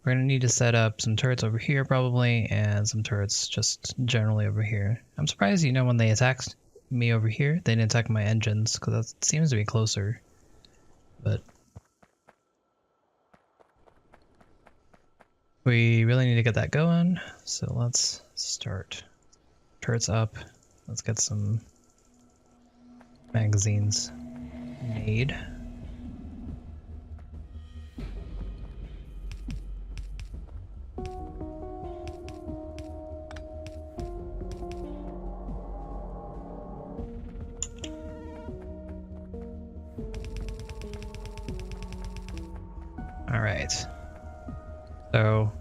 we're gonna need to set up some turrets over here probably, and some turrets just generally over here. I'm surprised, you know, when they attacked me over here, they didn't attack my engines, because that seems to be closer. But we really need to get that going, so let's start. Turrets up. Let's get some magazines made. Alright. So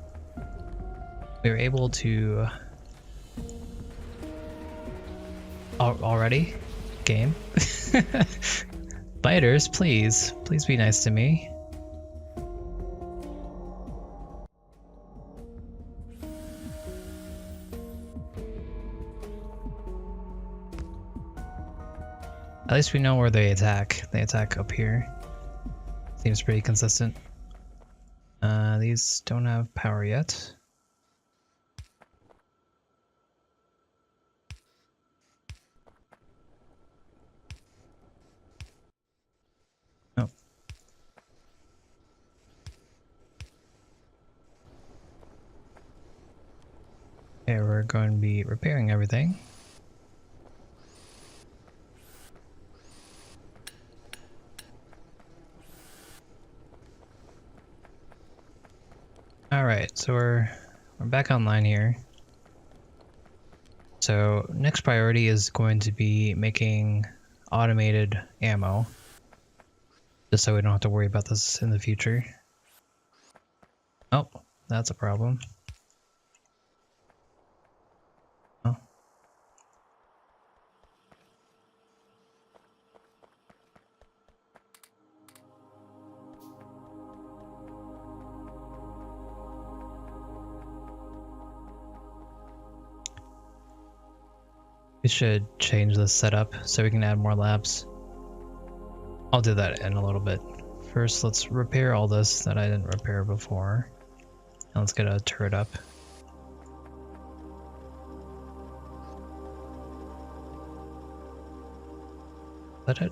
we were able to already game. Biters, please be nice to me. At least we know where they attack. They attack up here. Seems pretty consistent. These don't have power yet. Oh. Okay, we're going to be repairing everything. Alright, so we're back online here. So next priority is going to be making automated ammo, just so we don't have to worry about this in the future. Oh, that's a problem. Oh. We should change the setup so we can add more labs. I'll do that in a little bit. First, let's repair all this that I didn't repair before. And let's get a turret up. Is that it?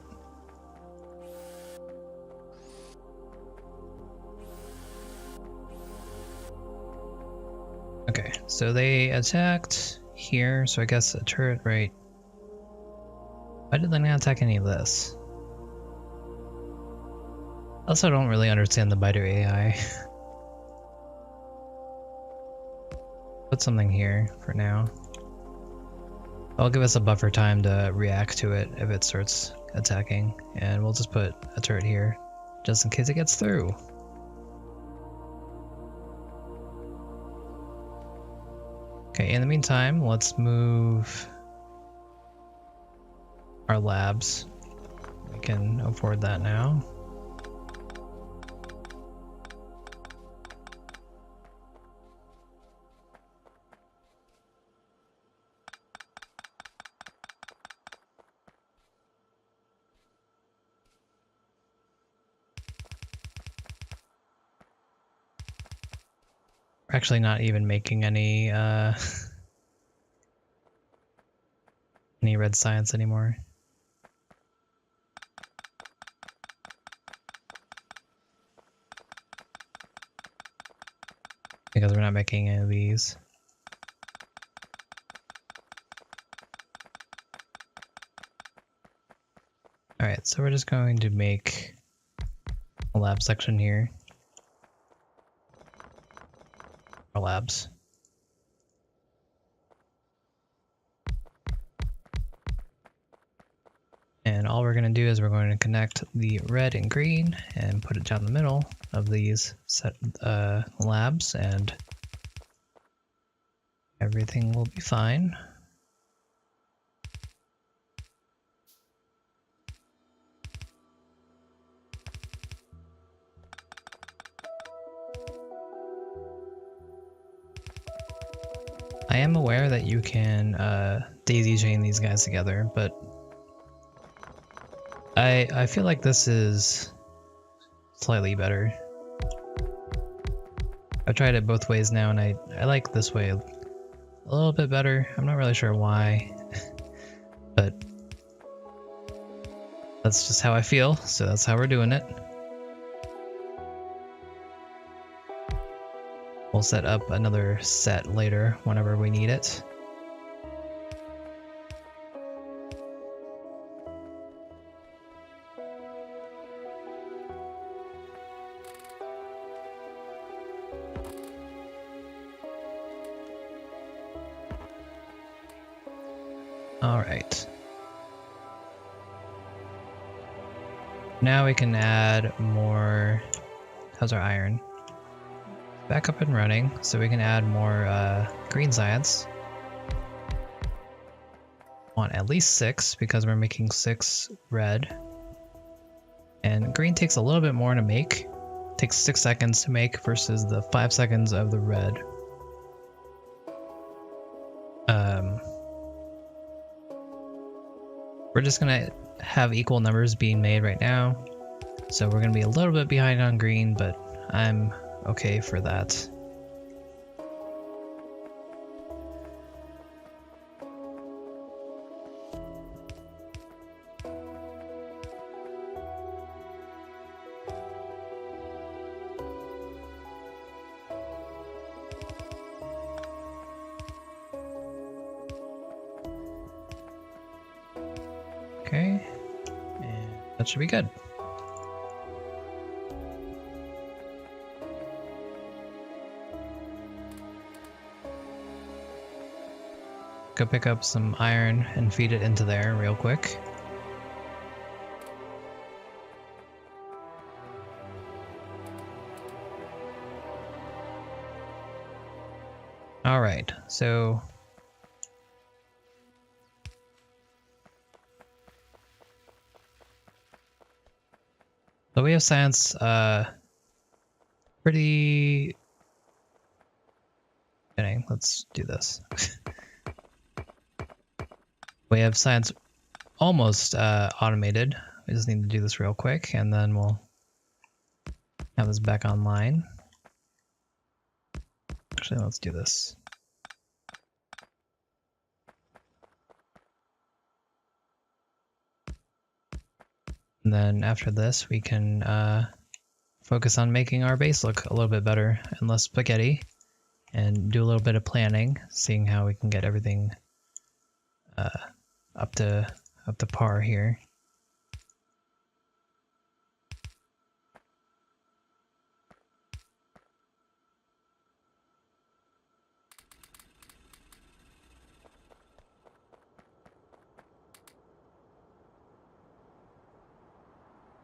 Okay, so they attacked here, so I guess a turret right. Why did they not attack any of this? Also, don't really understand the biter AI. Put something here for now. I'll give us a buffer time to react to it if it starts attacking, and we'll just put a turret here just in case it gets through. Okay, in the meantime, let's move our labs. We can afford that now. We're actually not even making any red science anymore. Because we're not making any of these. Alright, so we're just going to make a lab section here. Our labs. And all we're going to do is we're going to connect the red and green and put it down the middle of these labs, and everything will be fine. I am aware that you can daisy chain these guys together, but I feel like this is slightly better. I tried it both ways now, and I like this way a little bit better. I'm not really sure why, but that's just how I feel, so that's how we're doing it. We'll set up another set later whenever we need it. Alright. Now we can add more. How's our iron? Back up and running, so we can add more green science. Want at least 6 because we're making 6 red. And green takes a little bit more to make. Takes 6 seconds to make versus the 5 seconds of the red. We're just gonna have equal numbers being made right now. So we're gonna be a little bit behind on green, but I'm okay for that. Okay, and that should be good. Go pick up some iron and feed it into there real quick. All right, so we have science pretty kidding. Let's do this. We have science almost automated. We just need to do this real quick and then we'll have this back online. Actually, let's do this. And then after this, we can focus on making our base look a little bit better and less spaghetti, and do a little bit of planning, seeing how we can get everything up to par here.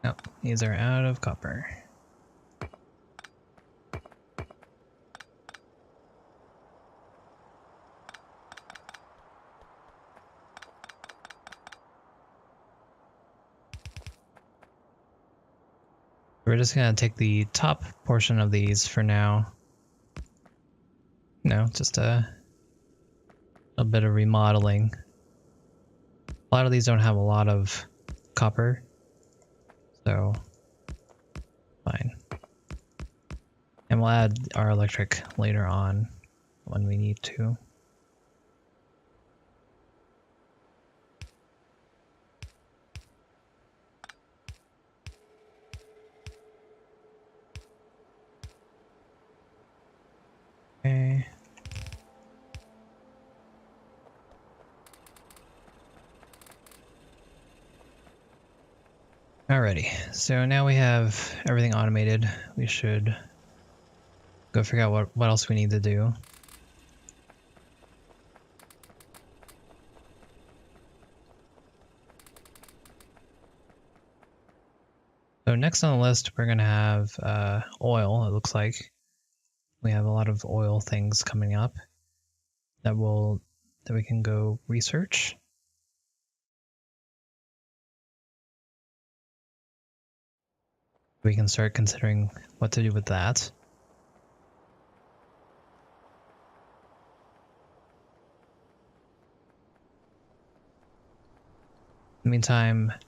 No, these are out of copper. We're just gonna take the top portion of these for now. No, just a bit of remodeling. A lot of these don't have a lot of copper, so fine. And we'll add our electric later on when we need to. Okay. Alrighty, so now we have everything automated. We should go figure out what else we need to do. So next on the list, we're gonna have oil, it looks like. We have a lot of oil things coming up that we can go research. We can start considering what to do with that. In the meantime, I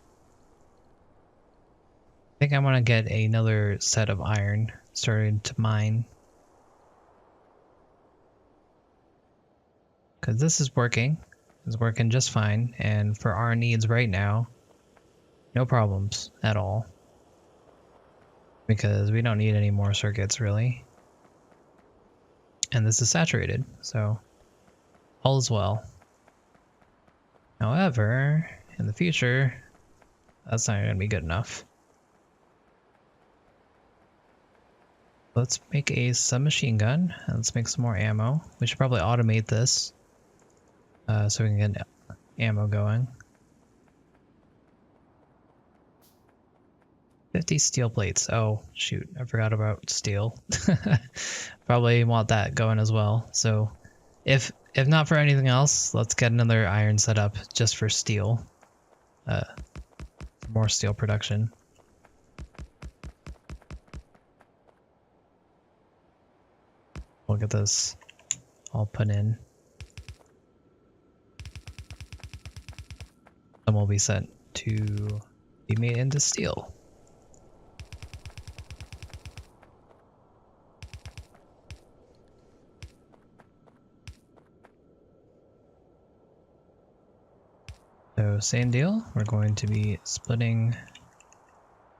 think I want to get another set of iron started to mine. because this is working. It's working just fine, and for our needs right now, no problems at all. Because we don't need any more circuits really. And this is saturated, so all is well. However, in the future, that's not going to be good enough. Let's make a submachine gun. Let's make some more ammo. We should probably automate this so we can get ammo going. 50 steel plates. Oh, shoot. I forgot about steel. Probably want that going as well. So if not for anything else, let's get another iron set up just for steel. More steel production. We'll get this all put in. Some will be sent to be made into steel. So same deal, we're going to be splitting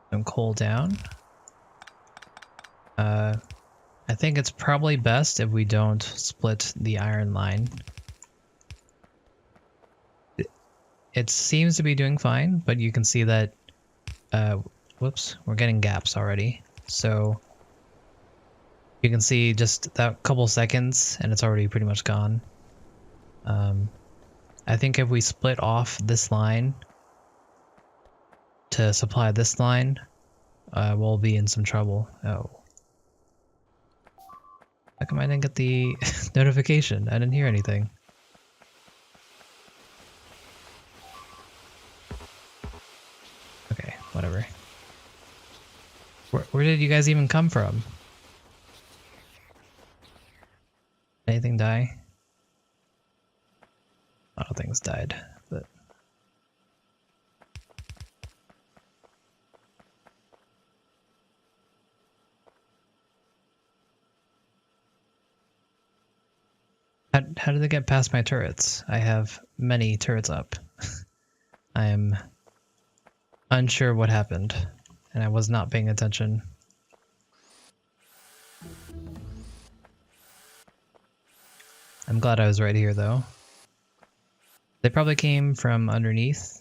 some coal down. I think it's probably best if we don't split the iron line. It seems to be doing fine, but you can see that, whoops, we're getting gaps already. So you can see just that couple seconds and it's already pretty much gone. I think if we split off this line to supply this line, we'll be in some trouble. Oh. How come I didn't get the notification? I didn't hear anything. Okay, whatever. Where did you guys even come from? Anything die? A lot of things died, but... How did they get past my turrets? I have many turrets up. I am unsure what happened, and I was not paying attention. I'm glad I was right here, though. They probably came from underneath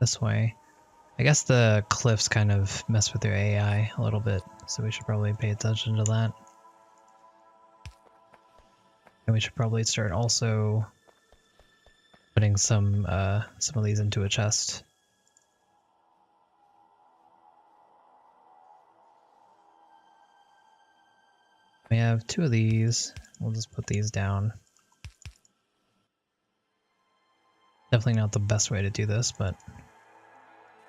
this way. I guess the cliffs kind of mess with their AI a little bit, so we should probably pay attention to that. And we should probably start also putting some of these into a chest. We have 2 of these. We'll just put these down. Definitely not the best way to do this, but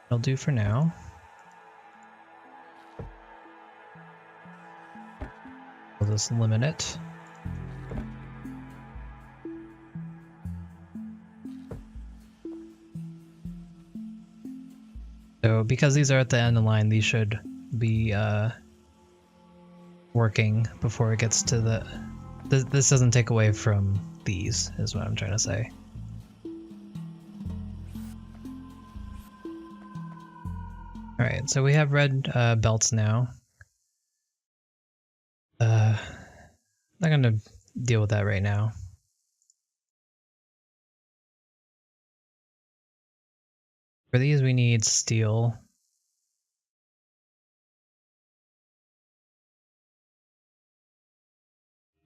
it'll do for now. We'll just limit it. So because these are at the end of the line, these should be working before it gets to the... This doesn't take away from these, is what I'm trying to say. Alright, so we have red belts now. Not gonna deal with that right now. For these we need steel.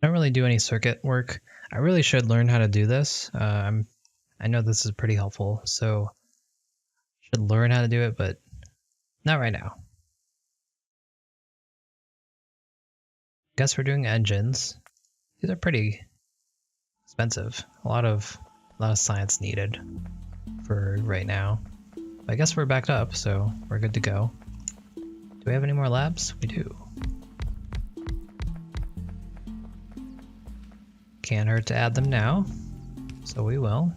I don't really do any circuit work. I really should learn how to do this. I know this is pretty helpful, so I should learn how to do it, but not right now. Guess we're doing engines. These are pretty expensive. A lot of science needed for right now. I guess we're backed up, so we're good to go. Do we have any more labs? We do. Can't hurt to add them now, so we will.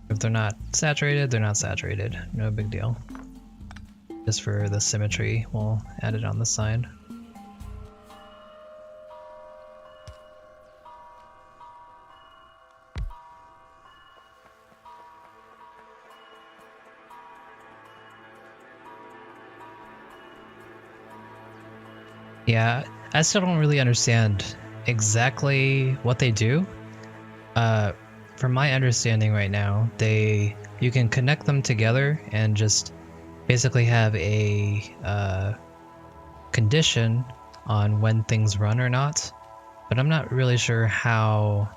If they're not saturated, they're not saturated. No big deal. Just for the symmetry, we'll add it on the side. Yeah, I still don't really understand exactly what they do. From my understanding right now, you can connect them together and just basically have a condition on when things run or not. But I'm not really sure how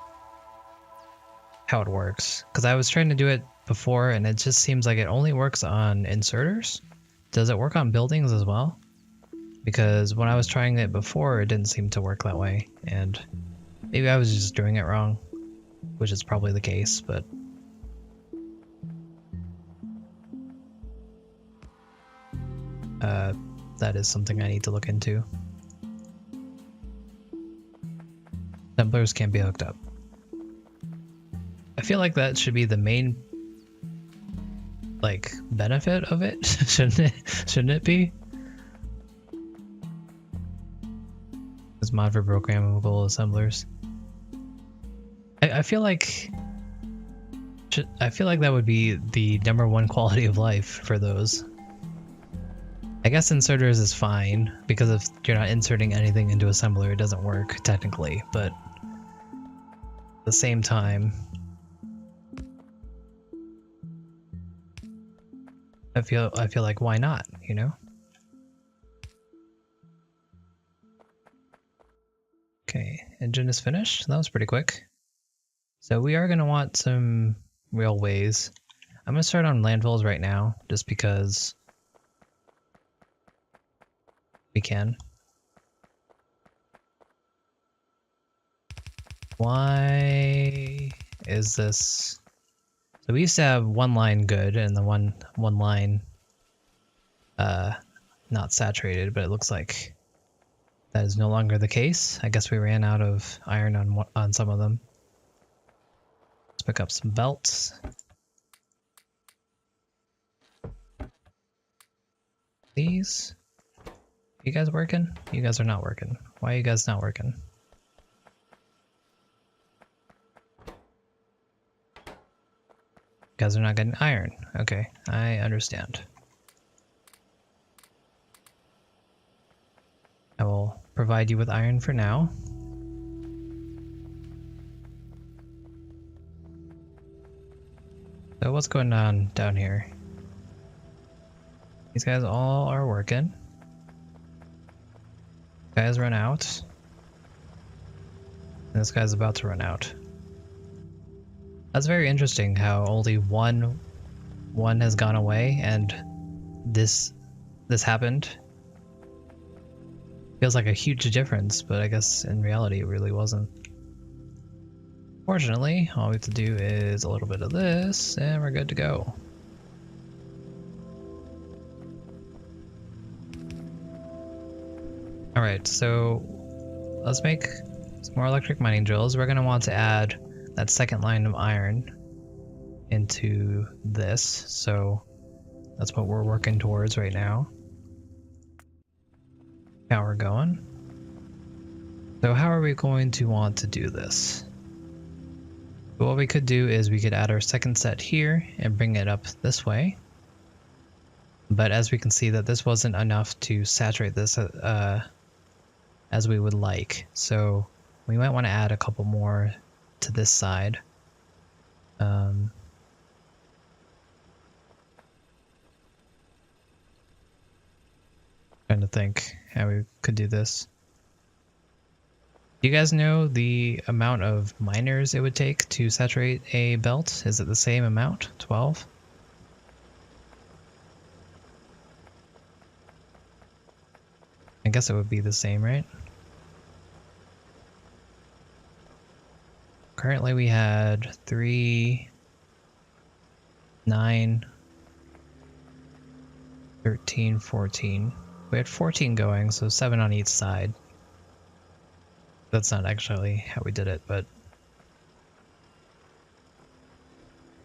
it works, because I was trying to do it before and it just seems like it only works on inserters. Does it work on buildings as well? Because when I was trying it before, it didn't seem to work that way, and maybe I was just doing it wrong, which is probably the case, but that is something I need to look into. Assemblers can't be hooked up. I feel like that should be the main benefit of it, shouldn't it? Shouldn't it be? It's mod for programmable assemblers. I feel like that would be the #1 quality of life for those. I guess inserters is fine, because if you're not inserting anything into assembler, it doesn't work technically, but at the same time, I feel like, why not, you know? Okay, engine is finished. That was pretty quick. So we are going to want some railways. I'm going to start on landfills right now, just because we can. Why is this? So we used to have one line good and the one line not saturated, but it looks like that is no longer the case. I guess we ran out of iron on some of them. Let's pick up some belts. These. You guys working? You guys are not working. Why are you guys not working? You guys are not getting iron. Okay, I understand. I will provide you with iron for now. So what's going on down here? These guys all are working. Guys run out. And this guy's about to run out. That's very interesting how only one has gone away and this happened. Feels like a huge difference, but I guess in reality it really wasn't. Fortunately, all we have to do is a little bit of this and we're good to go. Alright, so let's make some more electric mining drills. We're going to want to add that second line of iron into this, so that's what we're working towards right now. How we're going. So how are we going to want to do this? What we could do is we could add our second set here and bring it up this way. But as we can see that this wasn't enough to saturate this as we would like. So we might want to add a couple more to this side. Trying to think how we could do this. Do you guys know the amount of miners it would take to saturate a belt? Is it the same amount? 12? I guess it would be the same, right? Currently we had 3, 9, 13, 14. We had 14 going, so 7 on each side. That's not actually how we did it, but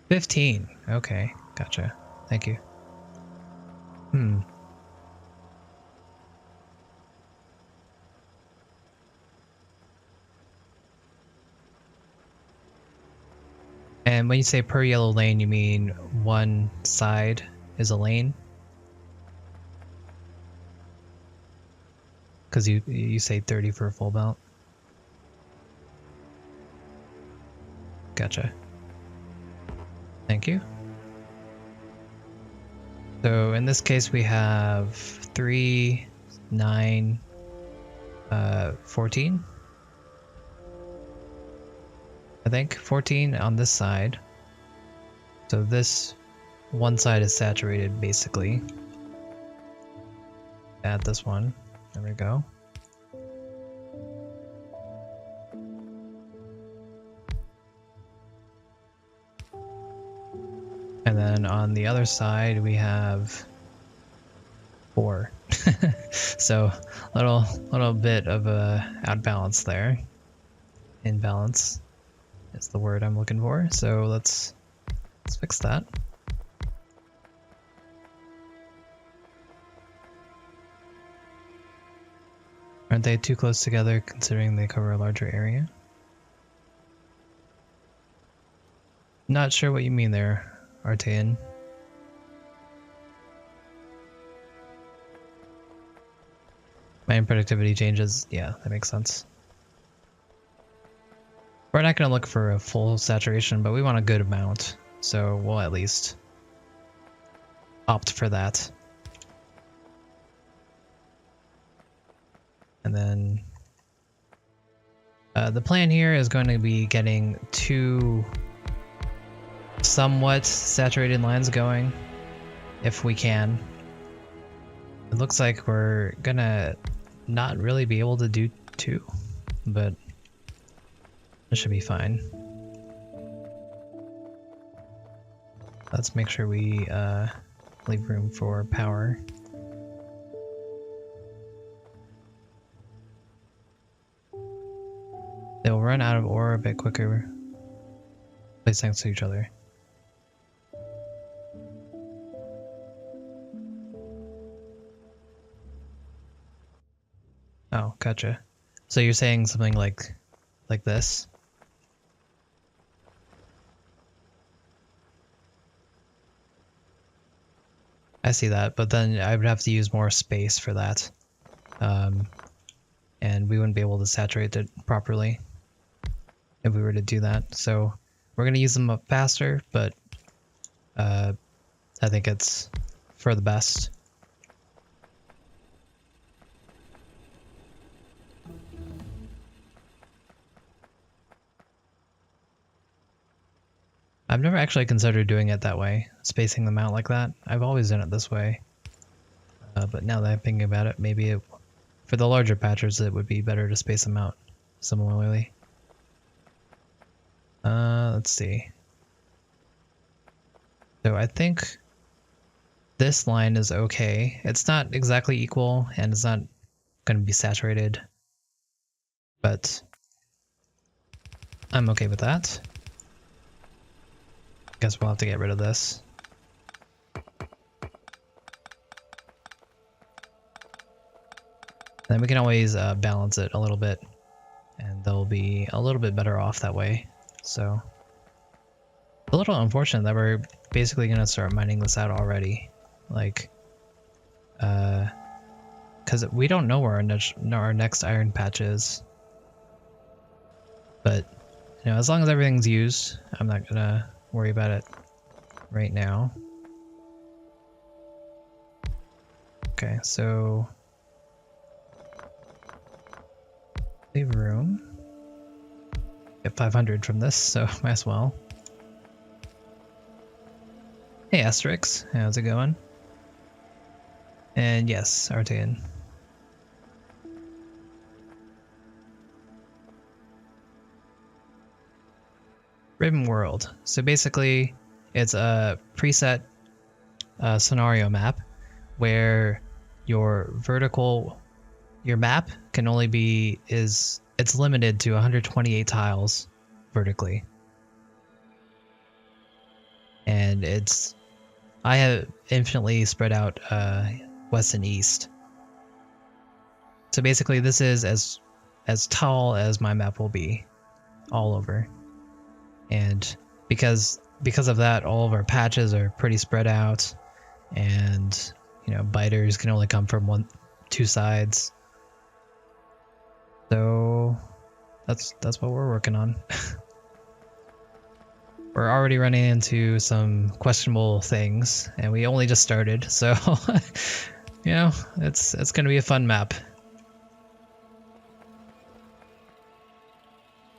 15. Okay, gotcha. Thank you. And when you say per yellow lane, you mean one side is a lane? Because you say 30 for a full belt. Gotcha. Thank you. So in this case we have 3, 9, 14. I think 14 on this side. So this one side is saturated basically. Add this one. There we go. And then on the other side we have 4. So little bit of a outbalance there. Imbalance is the word I'm looking for. So let's fix that. Aren't they too close together considering they cover a larger area? Not sure what you mean there, Artean. My productivity changes. Yeah, that makes sense. We're not going to look for a full saturation, but we want a good amount. So we'll at least opt for that. And then the plan here is going to be getting 2 somewhat saturated lines going, if we can. It looks like we're gonna not really be able to do 2, but it should be fine. Let's make sure we leave room for power. They'll run out of ore a bit quicker, placed next to each other. Oh, gotcha. So you're saying something like this? I see that, but then I would have to use more space for that. And we wouldn't be able to saturate it properly if we were to do that. So we're going to use them up faster, but I think it's for the best. I've never actually considered doing it that way, spacing them out like that. I've always done it this way. But now that I'm thinking about it, maybe for the larger patches it would be better to space them out similarly. Let's see. So I think this line is okay. It's not exactly equal and it's not going to be saturated, but I'm okay with that. Guess we'll have to get rid of this. Then we can always balance it a little bit, and they'll be a little bit better off that way. So, a little unfortunate that we're basically going to start mining this out already. Like, because we don't know where our next iron patch is. But, you know, as long as everything's used, I'm not going to worry about it right now. Okay, so leave room. Get 500 from this, so might as well. Hey Asterix, how's it going? And yes, Artean. Ribbon World. So basically, it's a preset scenario map where your map can only be it's limited to 128 tiles vertically, and I have infinitely spread out west and east. So basically, this is as tall as my map will be, all over. And because of that, all of our patches are pretty spread out, and you know, biters can only come from two sides. That's what we're working on. We're already running into some questionable things, and we only just started, so you know, it's gonna be a fun map.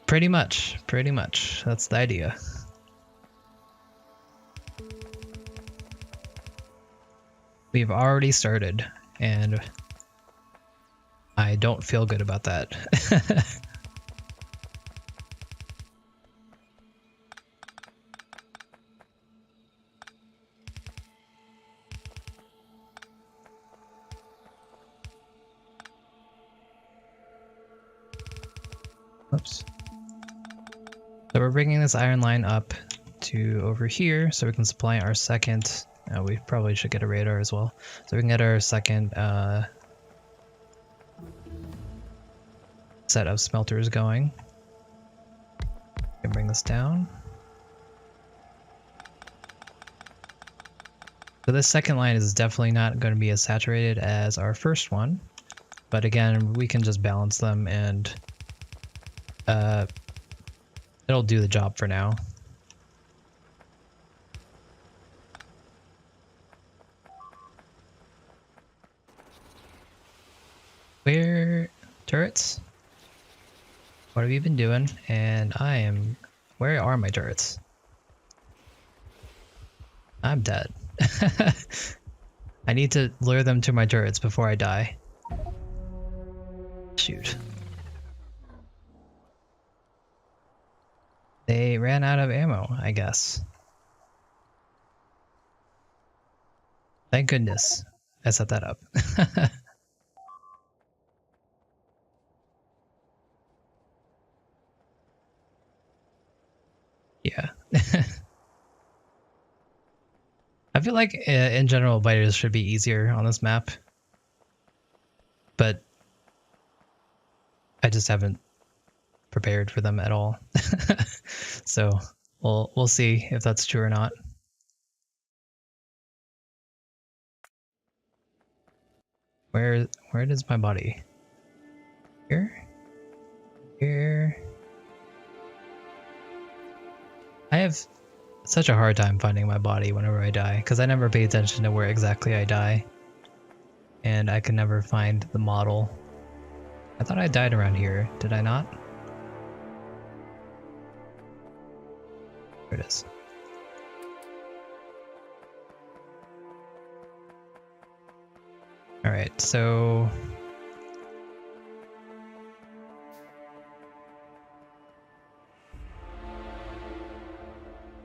Pretty much. That's the idea. We've already started, and I don't feel good about that. Oops. So we're bringing this iron line up to over here so we can supply our second. We probably should get a radar as well, so we can get our second set of smelters going. We can bring this down. So this second line is definitely not going to be as saturated as our first one, but again, we can just balance them and it'll do the job for now. Where turrets? What have you been doing? And where are my turrets? I'm dead. I need to lure them to my turrets before I die. Shoot. They ran out of ammo, I guess. Thank goodness I set that up. Yeah. I feel like in general biters should be easier on this map, but I just haven't prepared for them at all. So we'll see if that's true or not. Where is my body? Here? Here? I have such a hard time finding my body whenever I die, because I never pay attention to where exactly I die. And I can never find the model. I thought I died around here. Did I not? There it is. Alright, so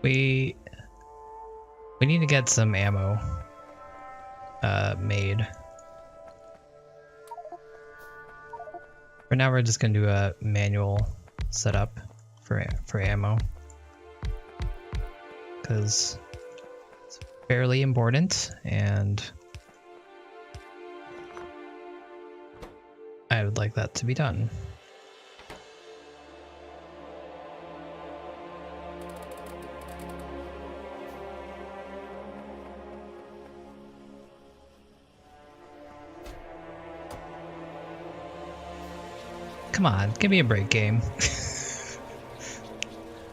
we need to get some ammo made. For now, we're just gonna do a manual setup for ammo, because it's fairly important, and I would like that to be done. Come on, give me a break, game. This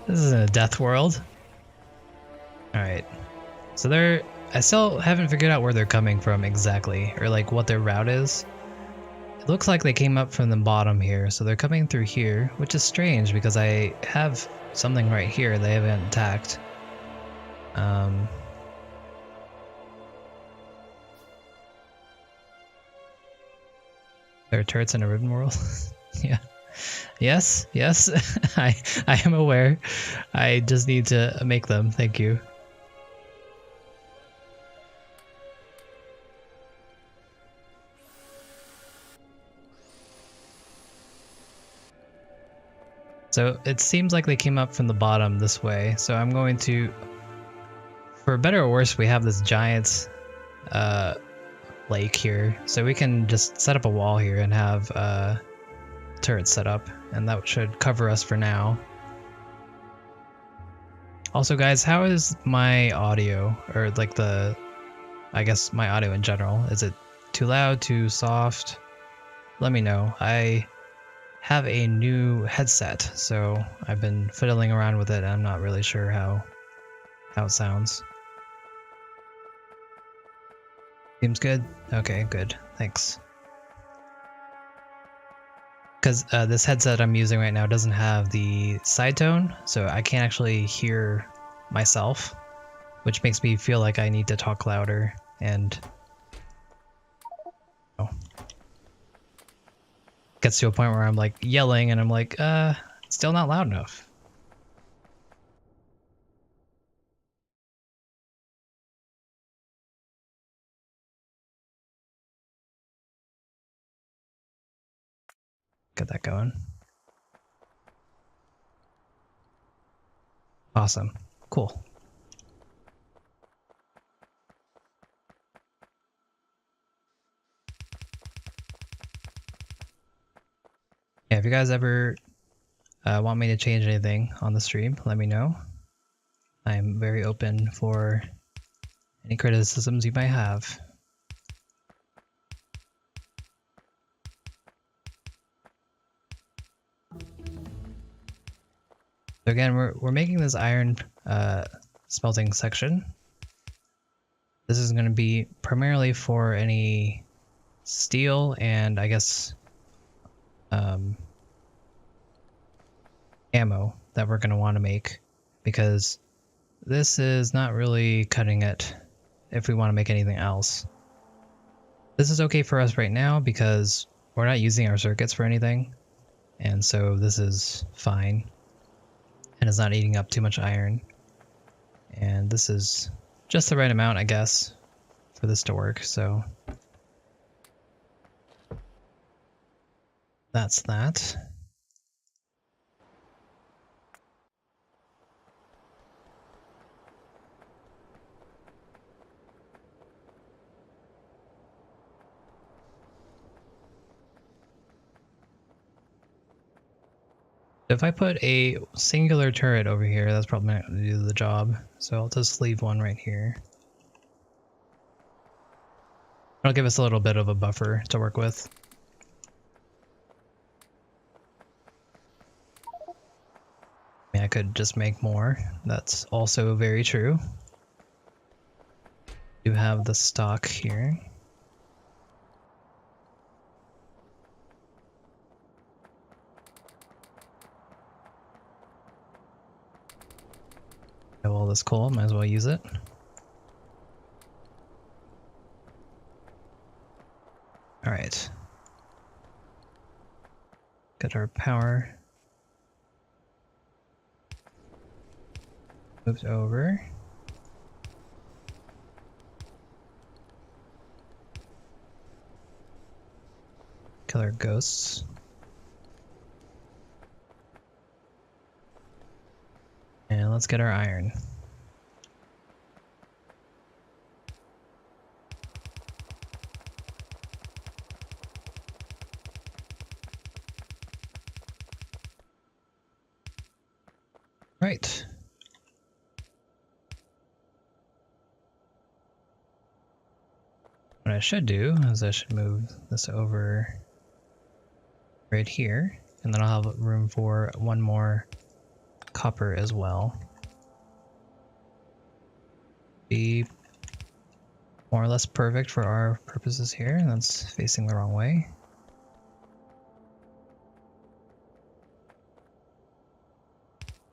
isn't a death world. Alright. So I still haven't figured out where they're coming from exactly, or like what their route is. It looks like they came up from the bottom here, so they're coming through here, which is strange because I have something right here they haven't attacked. There are turrets in a Riven world? Yeah. Yes, I am aware. I just need to make them, thank you. So it seems like they came up from the bottom this way, so I'm going to, for better or worse, we have this giant lake here, so we can just set up a wall here and have turrets set up, and that should cover us for now. Also guys, how is my audio, or like I guess my audio in general? Is it too loud, too soft? Let me know. I have a new headset, so I've been fiddling around with it and I'm not really sure how it sounds. Seems good? Okay, good. Thanks. Because this headset I'm using right now doesn't have the side tone, so I can't actually hear myself, which makes me feel like I need to talk louder, and gets to a point where I'm like yelling and I'm like, still not loud enough. Get that going. Awesome. Cool. Yeah, if you guys ever want me to change anything on the stream, let me know. I'm very open for any criticisms you might have. So again, we're making this iron smelting section. This is going to be primarily for any steel and I guess ammo that we're going to want to make, because this is not really cutting it if we want to make anything else. This is okay for us right now because we're not using our circuits for anything, and so this is fine and it's not eating up too much iron, and this is just the right amount, I guess, for this to work. So that's that. If I put a singular turret over here, that's probably not going to do the job. So I'll just leave one right here. It'll give us a little bit of a buffer to work with. I mean, I could just make more. That's also very true. Do have the stock here. Have all this coal, might as well use it. All right. Get our power. Moved over. Kill our ghosts. And let's get our iron. Right. What I should do is I should move this over right here, and then I'll have room for one more copper as well. Be more or less perfect for our purposes here. That's facing the wrong way.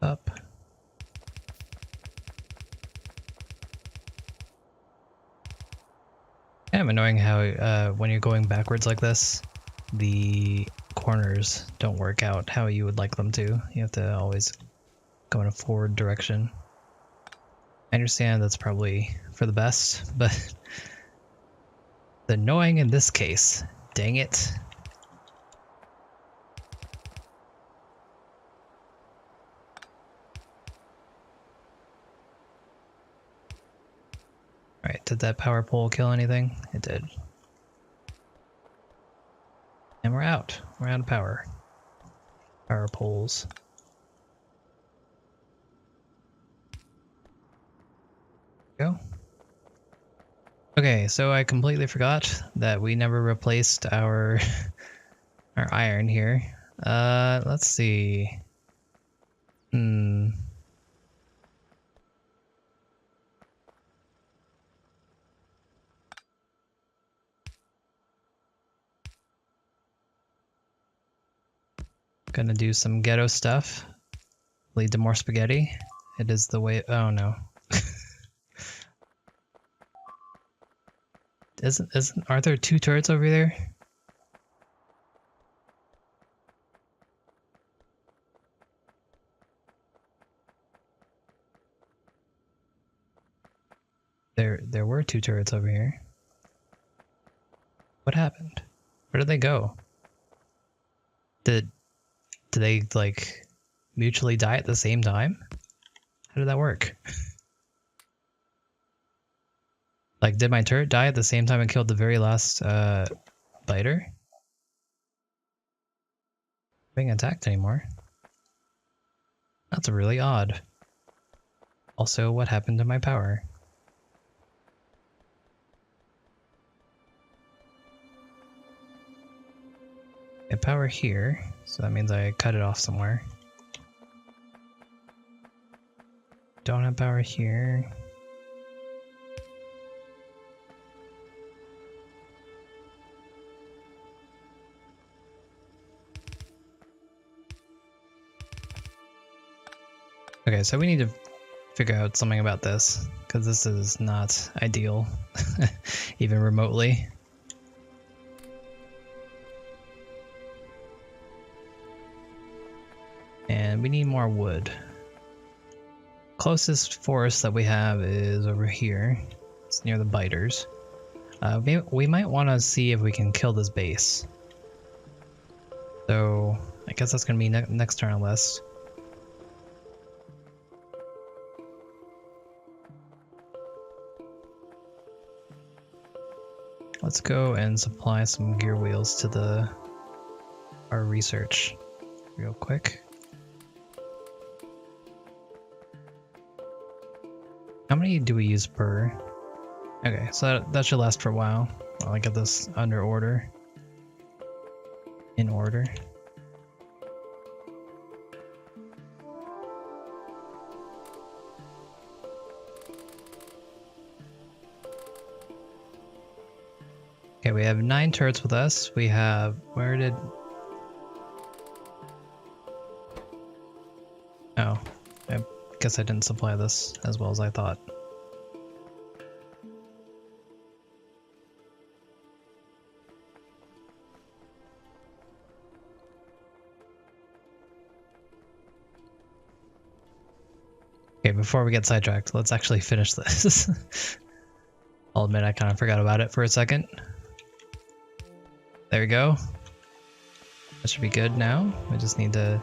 Up. Kind of annoying how when you're going backwards like this, the corners don't work out how you would like them to. You have to always go in a forward direction. I understand that's probably for the best, but it's annoying in this case. Dang it. Alright, did that power pole kill anything? It did. And we're out. We're out of power. Power poles. Go. Okay, so I completely forgot that we never replaced our our iron here. Let's see. Gonna do some ghetto stuff. Lead to more spaghetti. It is the way. Oh no. Aren't there 2 turrets over there? There were 2 turrets over here. What happened? Where did they go? Did they like mutually die at the same time? How did that work? Like, did my turret die at the same time it killed the very last biter? Being attacked anymore. That's really odd. Also, what happened to my power? I have power here, so that means I cut it off somewhere. Don't have power here. Okay, so we need to figure out something about this, because this is not ideal, even remotely. And we need more wood. Closest forest that we have is over here. It's near the biters. We might want to see if we can kill this base. So I guess that's going to be next turn on the list. Let's go and supply some gear wheels to our research real quick. How many do we use per? Okay, so that should last for a while. While I get this under order. In order. Okay, we have 9 turrets with us. We have, where did... Oh, I guess I didn't supply this as well as I thought. Okay, before we get sidetracked, let's actually finish this. I'll admit I kind of forgot about it for a second. There we go. That should be good now. We just need to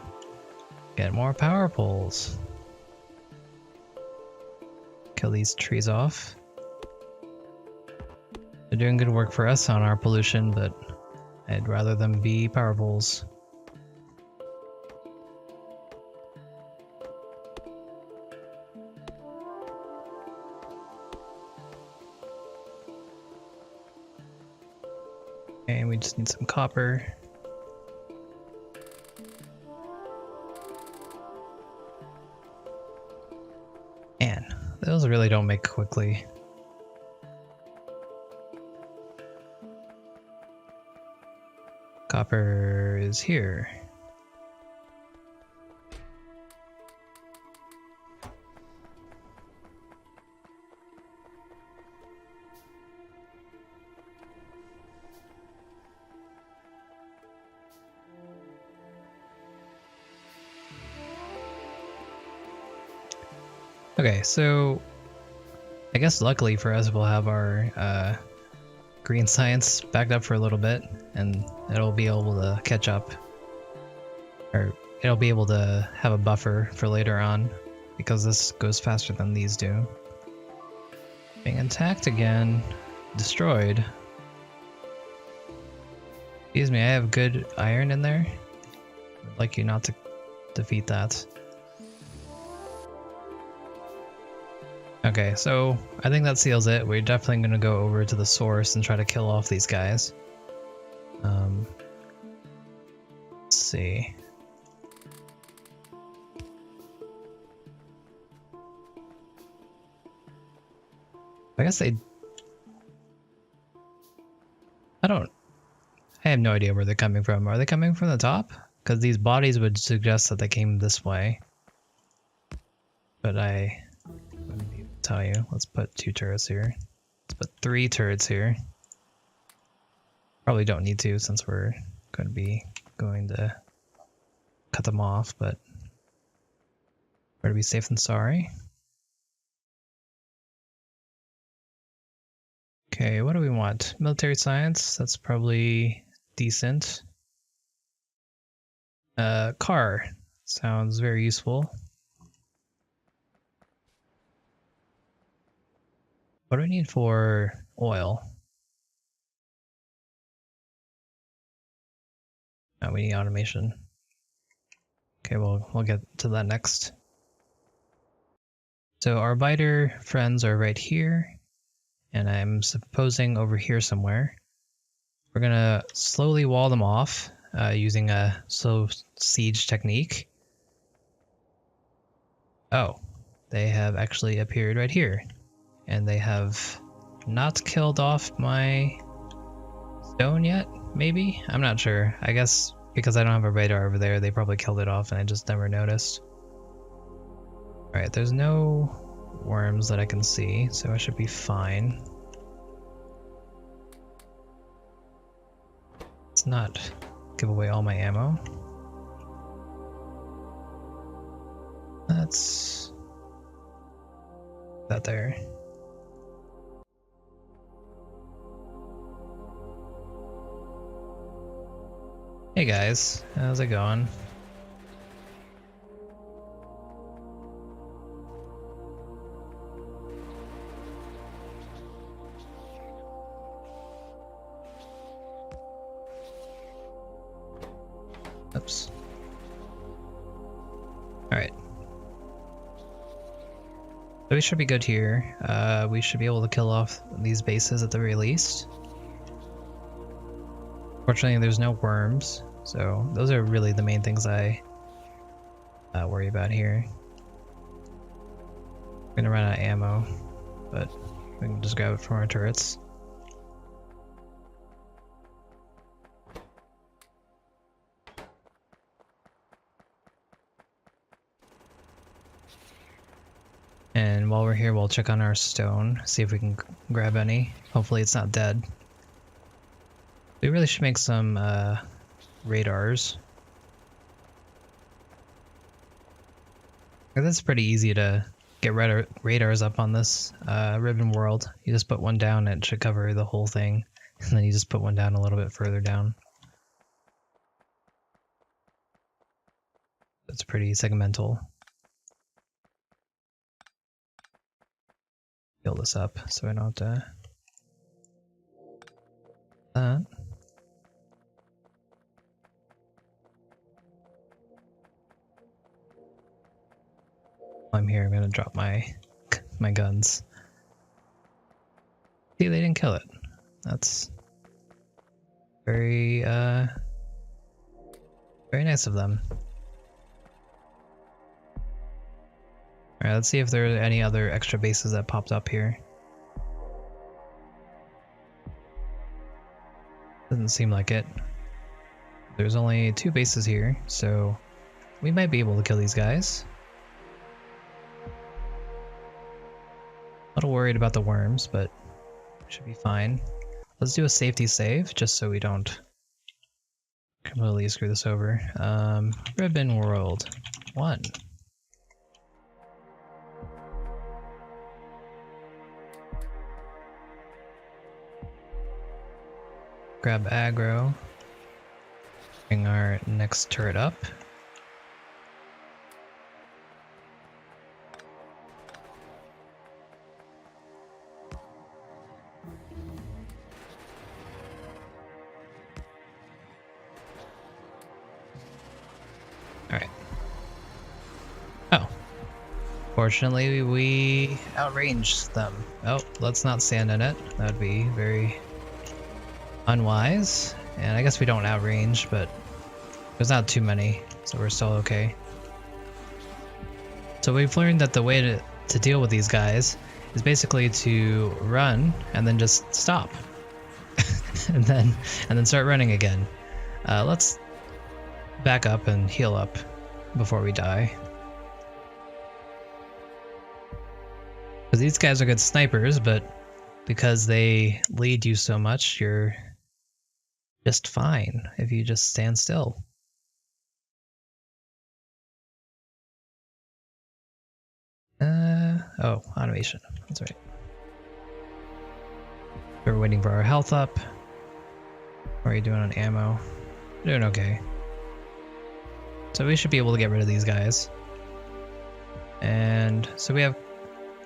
get more power poles. Kill these trees off. They're doing good work for us on our pollution, but I'd rather them be power poles. And we just need some copper. Man, those really don't make quickly. Copper is here. Okay, so I guess luckily for us, we'll have our green science backed up for a little bit, and it'll be able to catch up, or it'll be able to have a buffer for later on, because this goes faster than these do. Being attacked again, destroyed. Excuse me, I have good iron in there. I'd like you not to defeat that. Okay, so I think that seals it. We're definitely going to go over to the source and try to kill off these guys. see. I guess I have no idea where they're coming from. Are they coming from the top? Because these bodies would suggest that they came this way. But I wouldn't be able to tell you. Let's put 2 turrets here. Let's put 3 turrets here. Probably don't need to since we're going to cut them off, but better be safe than sorry. Okay, what do we want? Military science, that's probably decent. Car sounds very useful. What do we need for oil? Oh, we need automation. Okay, we'll get to that next. So our biter friends are right here, and I'm supposing over here somewhere. We're gonna slowly wall them off using a slow siege technique. Oh, they have actually appeared right here, and they have not killed off my stone yet, maybe? I'm not sure. I guess because I don't have a radar over there, they probably killed it off and I just never noticed. Alright, there's no worms that I can see, so I should be fine. Let's not give away all my ammo. That's that there. Hey guys, how's it going? Oops. Alright. So we should be good here. We should be able to kill off these bases at the very least. Fortunately, there's no worms, so those are really the main things I worry about here. We're gonna run out of ammo, but we can just grab it from our turrets. And while we're here, we'll check on our stone, see if we can grab any. Hopefully it's not dead. We really should make some radars. That's pretty easy to get radars up on this ribbon world. You just put one down and it should cover the whole thing. And then you just put one down a little bit further down. It's pretty segmental. Build this up so I don't have to... that. I'm here, I'm gonna drop my guns. See, they didn't kill it. That's very very nice of them. Alright, let's see if there are any other extra bases that popped up here. Doesn't seem like it. There's only 2 bases here, so we might be able to kill these guys. A little worried about the worms, but should be fine. Let's do a safety save, just so we don't completely screw this over. Ribbon World 1. Grab aggro. Bring our next turret up. Alright. Oh. Fortunately, we outranged them. Oh, let's not stand in it. That would be very unwise. And I guess we don't outrange, but There's not too many, so we're still okay. So we've learned that the way to deal with these guys is basically to run and then just stop. and then start running again. Let's back up and heal up before we die. Because these guys are good snipers, but because they lead you so much, you're just fine if you just stand still. Oh, automation. That's right. We're waiting for our health up. How are you doing on ammo? Doing okay. So we should be able to get rid of these guys. And so we have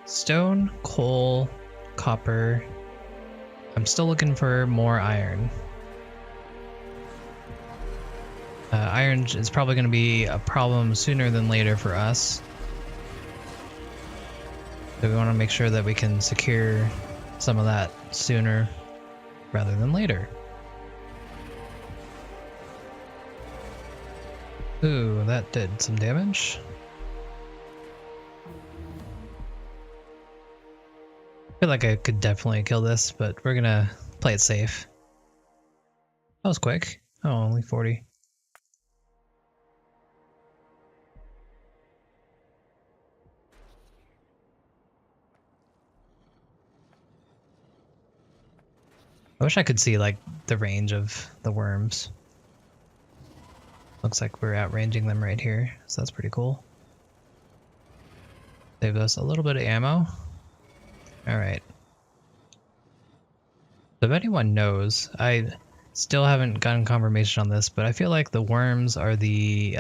stone, coal, copper. I'm still looking for more iron. Iron is probably going to be a problem sooner than later for us. So we want to make sure that we can secure some of that sooner rather than later. Ooh, that did some damage. I feel like I could definitely kill this, but we're gonna play it safe. That was quick. Oh, only 40. I wish I could see like the range of the worms. Looks like we're outranging them right here, so that's pretty cool. Saved us a little bit of ammo. Alright. So if anyone knows, I still haven't gotten confirmation on this, but I feel like the worms are the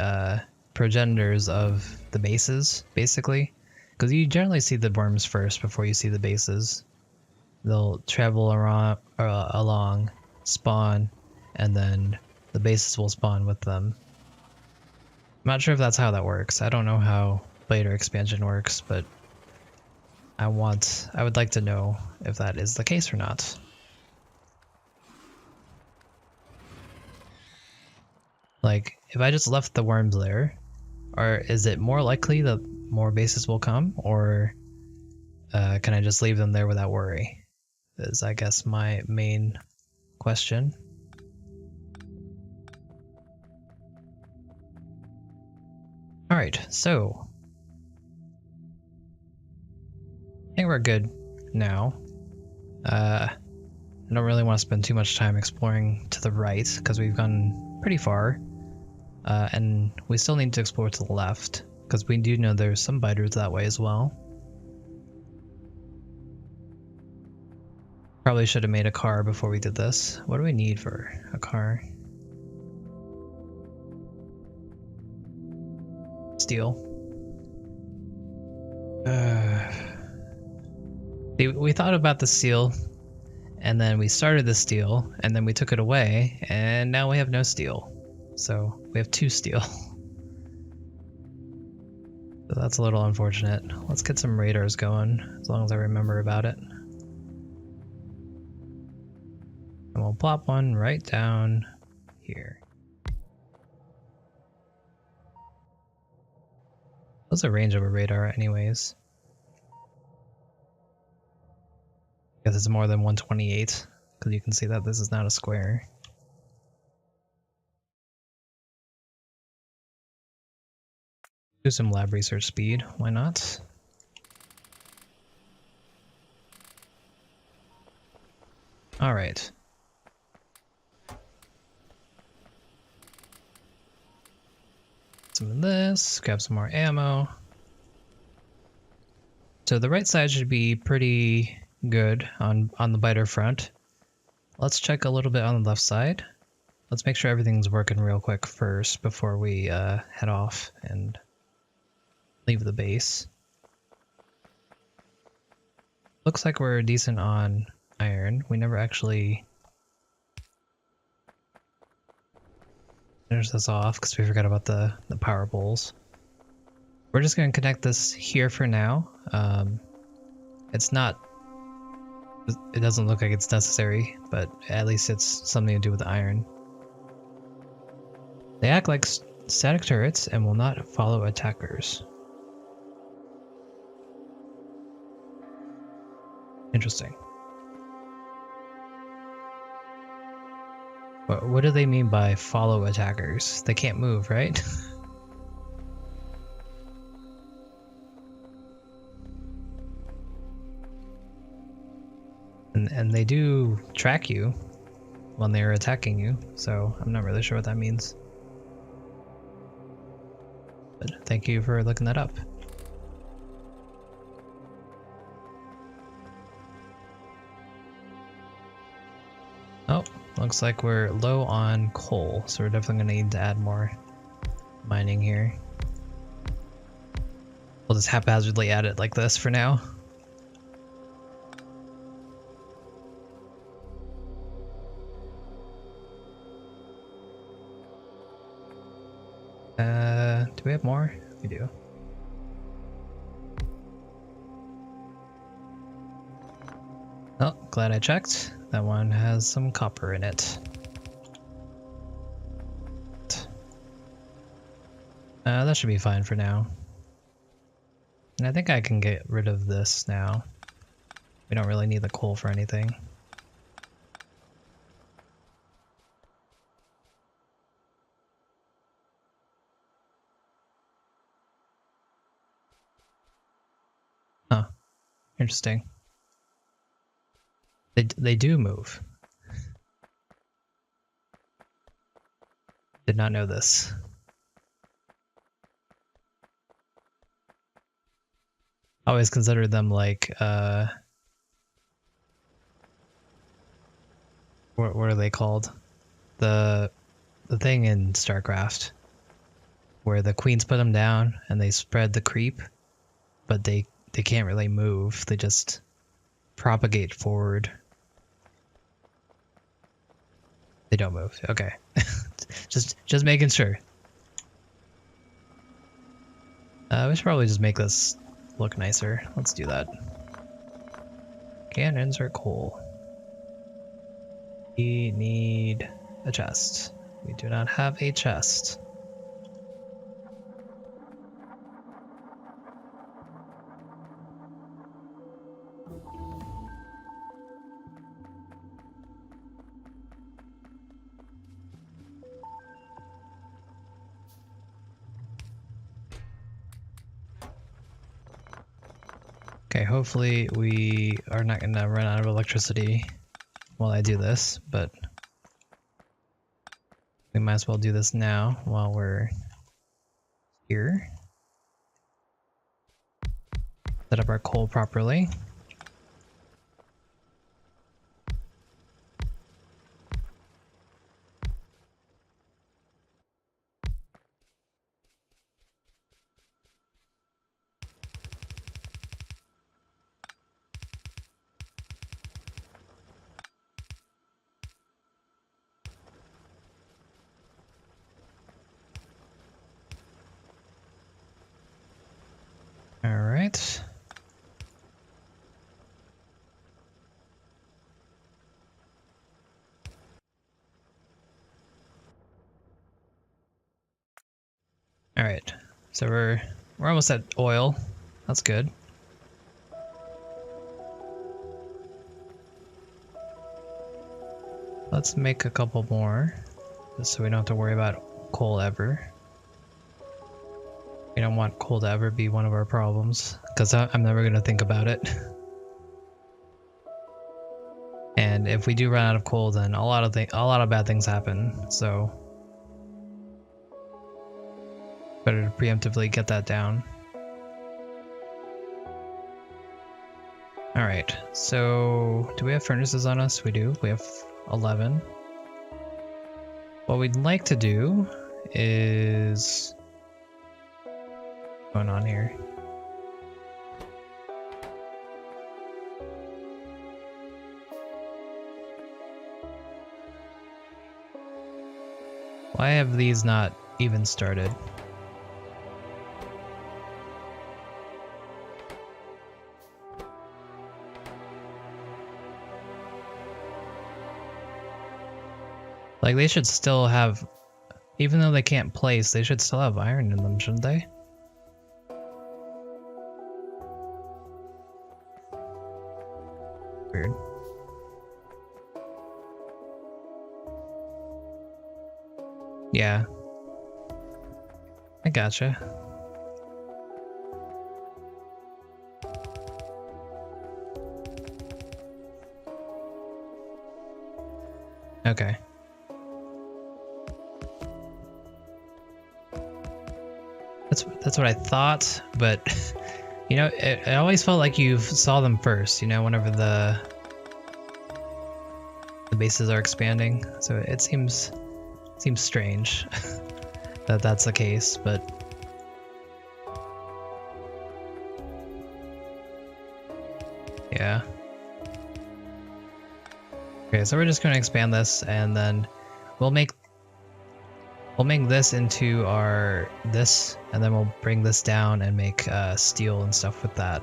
progenitors of the bases, basically. Because you generally see the worms first before you see the bases. They'll travel around, along, spawn, and then the bases will spawn with them. I'm not sure if that's how that works. I don't know how later expansion works, but I would like to know if that is the case or not. Like, if I just left the worms there, or is it more likely that more bases will come, or can I just leave them there without worry? Is, I guess, my main question. Alright, so I think we're good now. I don't really want to spend too much time exploring to the right, because we've gone pretty far. And we still need to explore to the left, because we do know there's some biters that way as well. Probably should have made a car before we did this. What do we need for a car? Steel. We thought about the steel, and then we started the steel, and then we took it away, and now we have no steel. So we have 2 steel. So that's a little unfortunate. Let's get some radars going, as long as I remember about it. And we'll plop one right down here. What's the range of a radar anyways? Because it's more than 128, because you can see that this is not a square. Do some lab research speed, why not? Alright. Some of this, grab some more ammo. So the right side should be pretty good on the biter front. Let's check a little bit on the left side. Let's make sure everything's working real quick first before we head off and leave the base. Looks like we're decent on iron. We never actually finish this off because we forgot about the power poles. We're just going to connect this here for now. It doesn't look like it's necessary, but at least it's something to do with the iron. They act like static turrets and will not follow attackers. Interesting. What do they mean by follow attackers? They can't move, right? and they do track you when they're attacking you, so I'm not really sure what that means. But thank you for looking that up. Oh, looks like we're low on coal, so we're definitely gonna need to add more mining here. We'll just haphazardly add it like this for now. Do we have more? We do. Oh, glad I checked. That one has some copper in it. That should be fine for now. And I think I can get rid of this now. We don't really need the coal for anything. Huh. Interesting. They do move. Did not know this. I always considered them like, what are they called? The thing in StarCraft where the queens put them down and they spread the creep, but they can't really move. They just propagate forward. They don't move. Okay. just making sure. We should probably just make this look nicer. Let's do that. Cannons are cool. We need a chest. We do not have a chest. Okay, hopefully we are not going to run out of electricity while I do this, but we might as well do this now while we're here. Set up our coal properly. All right. All right. So we're almost at oil. That's good. Let's make a couple more, just so we don't have to worry about coal ever. We don't want coal to ever be one of our problems, because I'm never going to think about it. And if we do run out of coal, then a lot of bad things happen. So better to preemptively get that down. All right. So do we have furnaces on us? We do. We have 11. What we'd like to do is what's going on here. Why have these not even started? Like, they should still have Even though they can't place, they should still have iron in them, shouldn't they? Weird. Yeah. I gotcha. Okay. That's what I thought, but you know, it always felt like you saw them first, you know, whenever the bases are expanding. So it seems strange that that's the case, but yeah. Okay, so we're just going to expand this, and then we'll make this into our this, and then we'll bring this down and make steel and stuff with that.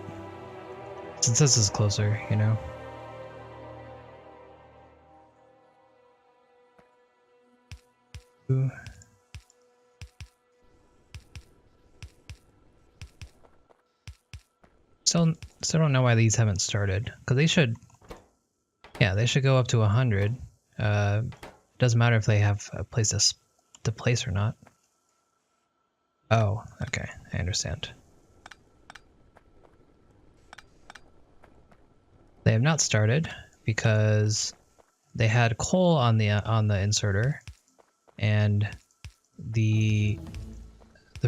Since this is closer, you know. Ooh. Still don't know why these haven't started, because they should. Yeah, they should go up to 100. Doesn't matter if they have a place to place or not. Oh, okay, I understand. They have not started because they had coal on the inserter, and the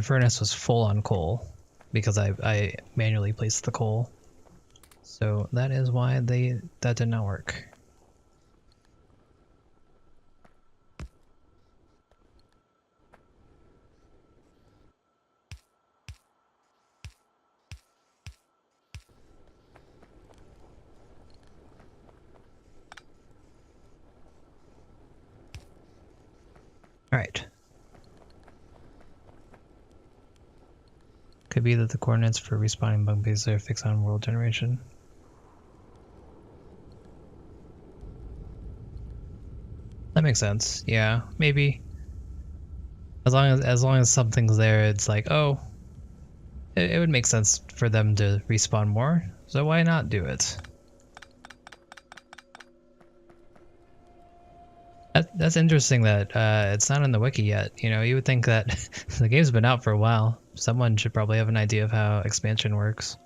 furnace was full on coal because I manually placed the coal. So that is why that did not work. Alright. Could be that the coordinates for respawning bug bases are fixed on world generation. That makes sense. Yeah, maybe. As long as something's there, it's like, oh, it would make sense for them to respawn more. So why not do it? That's interesting that it's not in the wiki yet. You know, you would think that the game's been out for a while. Someone should probably have an idea of how expansion works.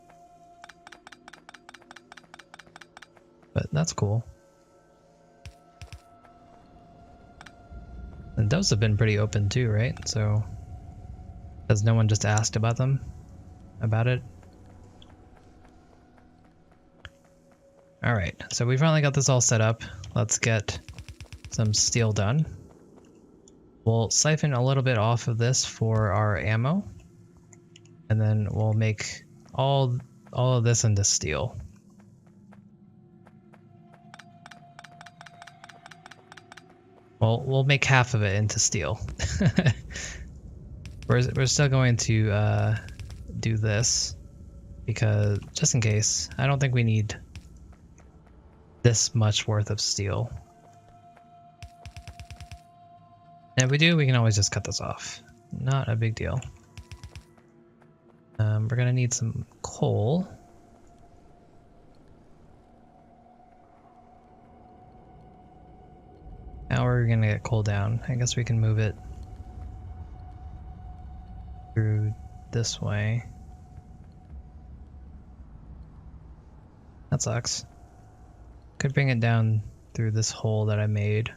But that's cool. And those have been pretty open too, right? So has no one just asked about them? About it? Alright, so we finally got this all set up. Let's get some steel done. We'll siphon a little bit off of this for our ammo. And then we'll make all of this into steel. Well, we'll make half of it into steel. We're still going to do this because just in case, I don't think we need this much worth of steel. And if we do, we can always just cut this off. Not a big deal. We're gonna need some coal. Now we're gonna get coal down. I guess we can move it through this way. That sucks. Could bring it down through this hole that I made.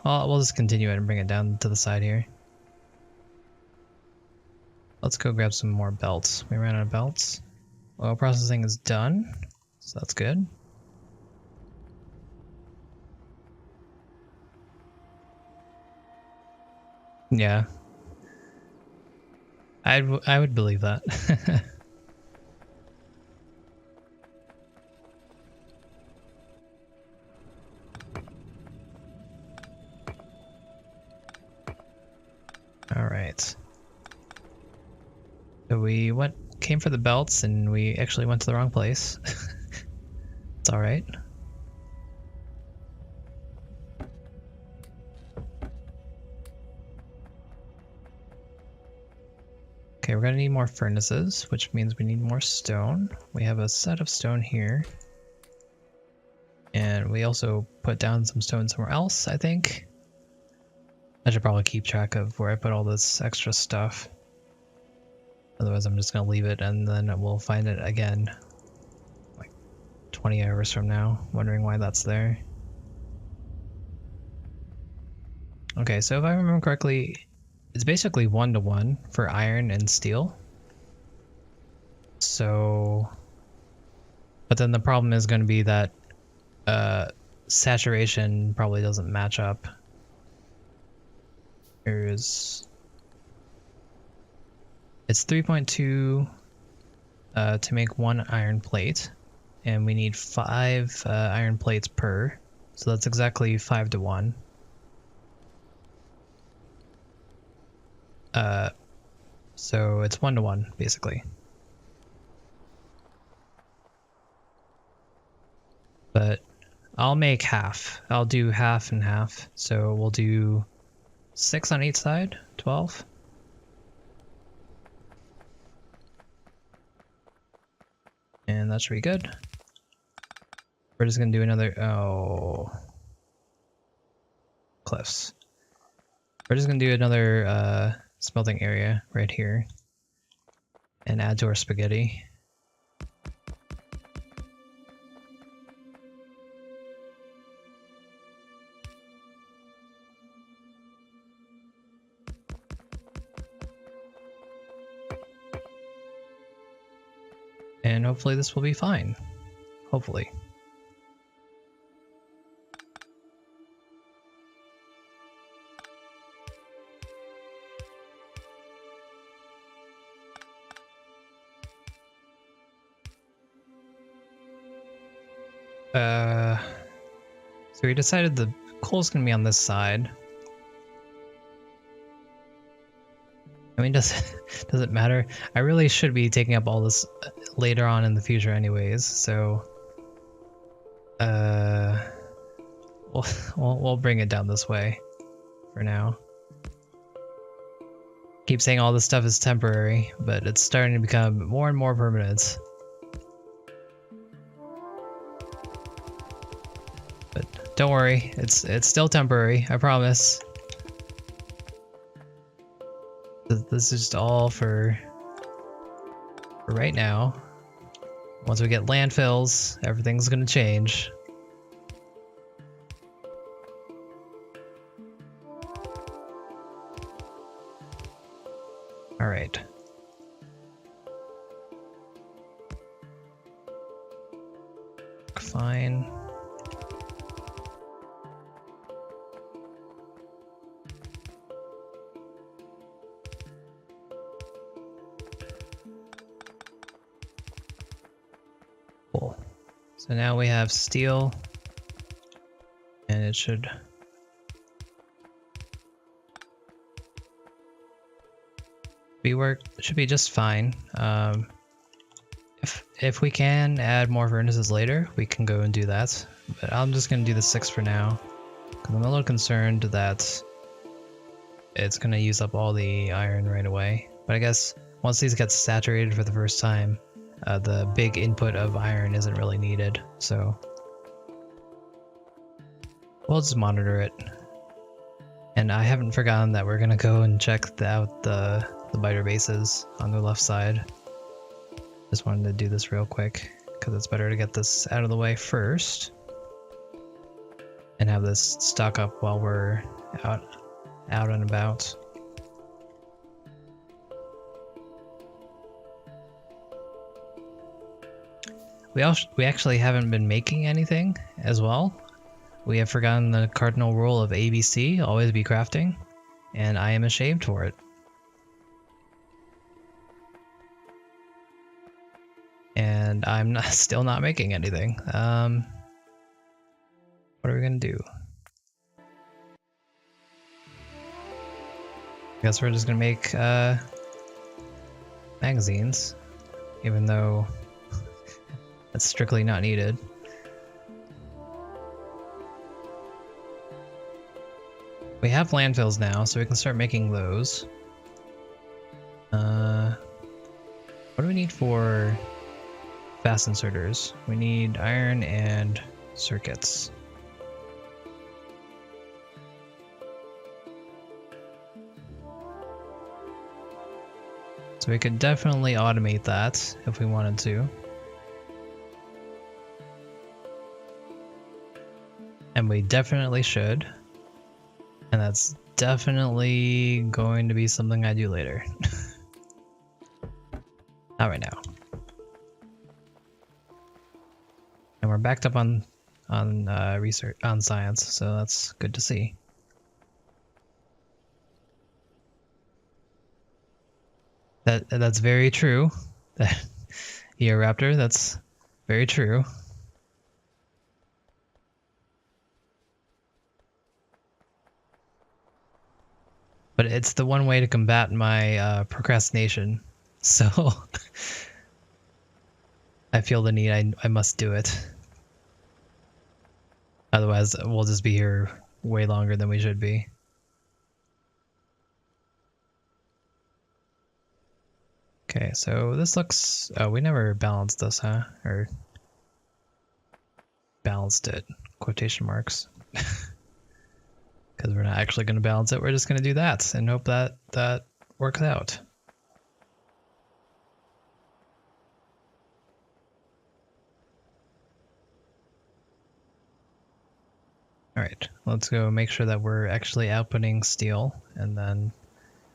Well, we'll just continue it and bring it down to the side here. Let's go grab some more belts. We ran out of belts. Oil processing is done, so that's good. Yeah. I would believe that. All right. So we came for the belts, and we actually went to the wrong place. It's alright. Okay, we're gonna need more furnaces, which means we need more stone. We have a set of stone here. And we also put down some stone somewhere else, I think. I should probably keep track of where I put all this extra stuff. Otherwise I'm just gonna leave it and then we'll find it again like 20 hours from now, wondering why that's there. Okay, so if I remember correctly, it's basically 1-to-1 for iron and steel. So, but then the problem is going to be that saturation probably doesn't match up. It's 3.2 to make 1 iron plate, and we need 5 iron plates per, so that's exactly 5-to-1. So it's 1-to-1 basically. But I'll make half. I'll do half and half. So we'll do 6 on each side, 12. And that should be good. We're just gonna do another, cliffs. We're just gonna do another smelting area right here and add to our spaghetti. And hopefully this will be fine. Hopefully. So we decided the coal's gonna be on this side. I mean, does it matter? I really should be taking up all this later on in the future anyways, so we'll bring it down this way for now. Keep saying all this stuff is temporary, but it's starting to become more and more permanent. But don't worry, it's still temporary, I promise. This is just all for right now. Once we get landfills, everything's gonna change. All right. Fine. Cool. So now we have steel, and it should should be just fine. If we can add more furnaces later, we can go and do that. But I'm just gonna do the 6 for now, because I'm a little concerned that it's gonna use up all the iron right away. But I guess once these get saturated for the first time, the big input of iron isn't really needed, so we'll just monitor it. And I haven't forgotten that we're gonna go and check out the biter bases on the left side. Just wanted to do this real quick, because it's better to get this out of the way first and have this stock up while we're out and about. We actually haven't been making anything as well. We have forgotten the cardinal rule of ABC, always be crafting, and I am ashamed for it. And I'm still not making anything. What are we gonna do? I guess we're just gonna make magazines, even though that's strictly not needed. We have landfills now, so we can start making those. What do we need for fast inserters? We need iron and circuits. So we could definitely automate that if we wanted to. And we definitely should. And that's definitely going to be something I do later. Not right now. And we're backed up on research on science, so that's good to see. That's very true. Yeah, Raptor, that's very true. But it's the one way to combat my procrastination. So I feel the need, I must do it. Otherwise, we'll just be here way longer than we should be. Okay, so this looks... Oh, we never balanced this, huh? Or balanced it, quotation marks. Because we're not actually going to balance it, we're just going to do that and hope that that works out. Alright, let's go make sure that we're actually outputting steel, and then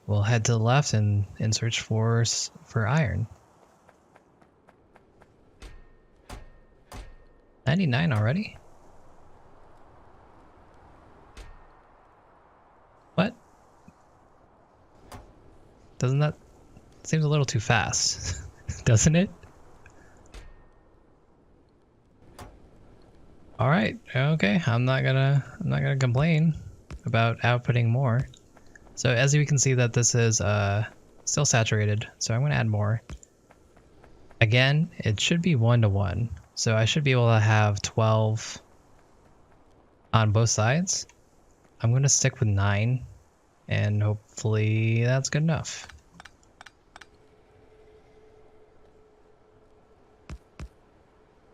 we'll head to the left and search for iron. 99 already? What? Doesn't that... Seems a little too fast, doesn't it? All right, okay. I'm not gonna complain about outputting more. So as you can see that this is still saturated, so I'm gonna add more. Again, it should be 1-to-1, so I should be able to have 12 on both sides. I'm gonna stick with 9, and hopefully that's good enough.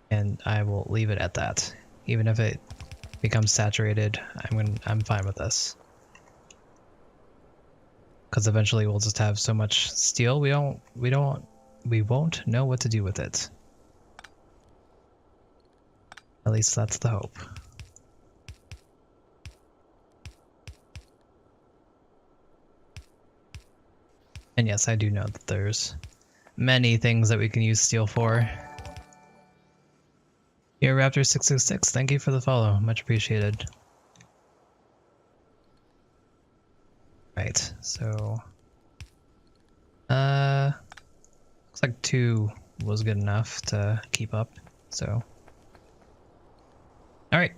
And I will leave it at that. Even if it becomes saturated, I'm fine with this. Because eventually we'll just have so much steel we won't know what to do with it. At least that's the hope. And yes, I do know that there's many things that we can use steel for. Here, Raptor666, thank you for the follow. Much appreciated. Right, so... looks like 2 was good enough to keep up, so... Alright,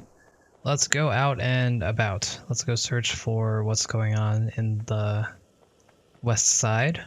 let's go out and about. Let's go search for what's going on in the west side.